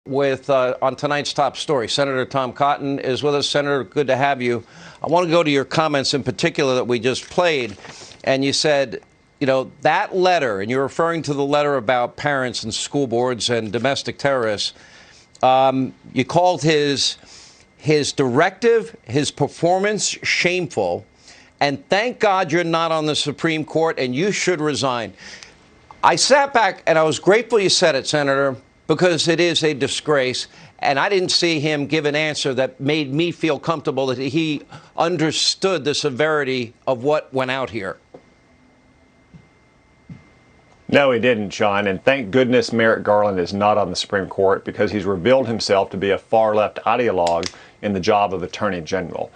with on tonight's top story. Senator Tom Cotton is with us. Senator, good to have you. I want to go to your comments in particular that we just played. And you said, you know, that letter, and you're referring to the letter about parents and school boards and domestic terrorists. You called his directive, his performance shameful. And thank God you're not on the Supreme Court and you should resign. I sat back and I was grateful you said it, Senator, because it is a disgrace. And I didn't see him give an answer that made me feel comfortable that he understood the severity of what went out here. No, he didn't, Sean. And thank goodness Merrick Garland is not on the Supreme Court, because he's revealed himself to be a far-left ideologue in the job of Attorney General.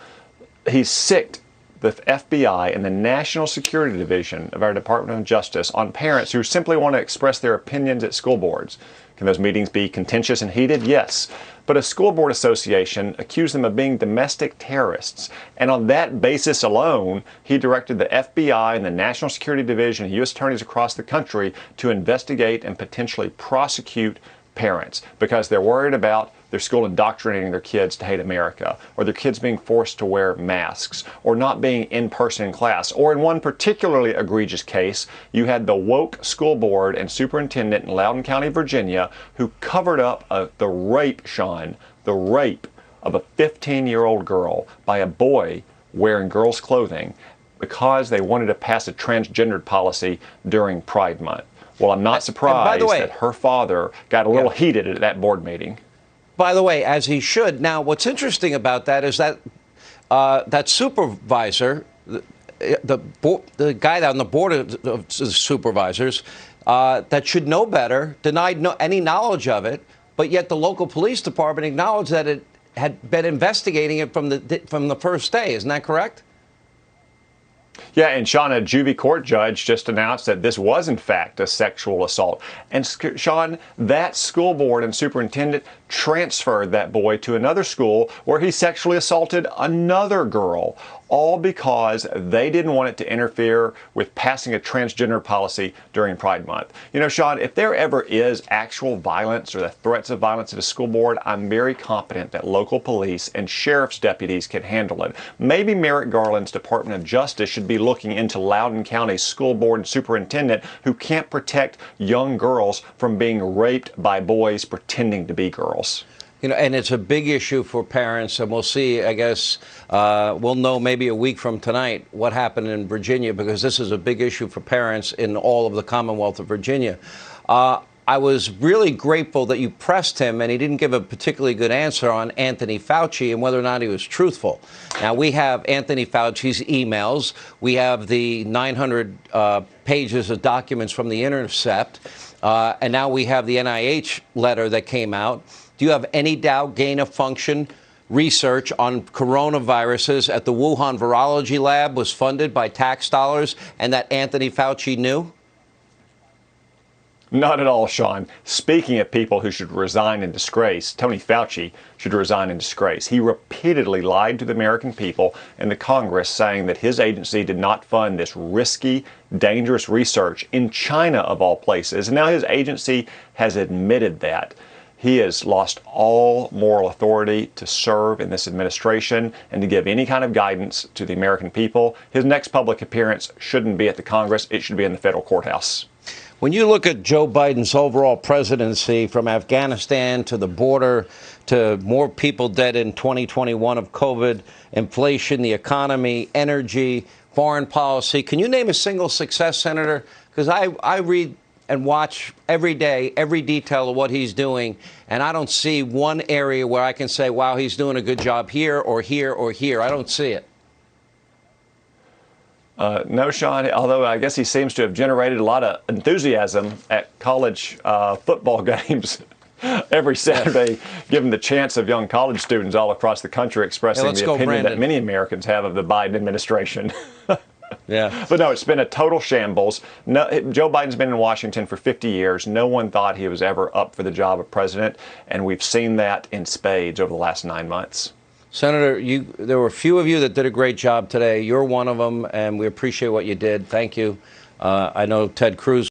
He's sicked the FBI and the National Security Division of our Department of Justice on parents who simply want to express their opinions at school boards. Can those meetings be contentious and heated? Yes. But a school board association accused them of being domestic terrorists. And on that basis alone, he directed the FBI and the National Security Division, U.S. attorneys across the country, to investigate and potentially prosecute parents because they're worried about their school indoctrinating their kids to hate America, or their kids being forced to wear masks, or not being in person in class. Or in one particularly egregious case, you had the woke school board and superintendent in Loudoun County, Virginia, who covered up the rape, Sean, the rape of a 15-year-old girl by a boy wearing girls' clothing because they wanted to pass a transgendered policy during Pride Month. Well, I'm not surprised that her father got a little heated at that board meeting. By the way, as he should. Now, what's interesting about that is that that supervisor, the guy on the board of supervisors, that should know better, denied any knowledge of it, but yet the local police department acknowledged that it had been investigating it from the first day. Isn't that correct? Yeah, and Sean, a juvie court judge just announced that this was, in fact, a sexual assault. And Sean, that school board and superintendent transferred that boy to another school where he sexually assaulted another girl, all because they didn't want it to interfere with passing a transgender policy during Pride Month. You know, Sean, if there ever is actual violence or the threats of violence at a school board, I'm very confident that local police and sheriff's deputies can handle it. Maybe Merrick Garland's Department of Justice should be looking into Loudoun County school board and superintendent who can't protect young girls from being raped by boys pretending to be girls. You know, and it's a big issue for parents, and we'll see, I guess, we'll know maybe a week from tonight what happened in Virginia, because this is a big issue for parents in all of the Commonwealth of Virginia. I was really grateful that you pressed him, and he didn't give a particularly good answer on Anthony Fauci and whether or not he was truthful. Now, we have Anthony Fauci's emails. We have the 900 pages of documents from The Intercept, and now we have the NIH letter that came out. Do you have any doubt gain-of-function research on coronaviruses at the Wuhan Virology Lab was funded by tax dollars and that Anthony Fauci knew? Not at all, Sean. Speaking of people who should resign in disgrace, Tony Fauci should resign in disgrace. He repeatedly lied to the American people and the Congress, saying that his agency did not fund this risky, dangerous research in China, of all places. And now his agency has admitted that. He has lost all moral authority to serve in this administration and to give any kind of guidance to the American people. His next public appearance shouldn't be at the Congress. It should be in the federal courthouse. When you look at Joe Biden's overall presidency, from Afghanistan to the border to more people dead in 2021 of COVID, inflation, the economy, energy, foreign policy, can you name a single success, Senator? Because I read and watch every day, every detail of what he's doing, and I don't see one area where I can say, wow, he's doing a good job here or here or here. I don't see it. No, Sean, although I guess he seems to have generated a lot of enthusiasm at college football games every Saturday, given the chance of young college students all across the country expressing the opinion that many Americans have of the Biden administration. Yeah. But no, it's been a total shambles. No, Joe Biden's been in Washington for 50 years. No one thought he was ever up for the job of president, and we've seen that in spades over the last 9 months. Senator, there were a few of you that did a great job today. You're one of them, and we appreciate what you did. Thank you. I know Ted Cruz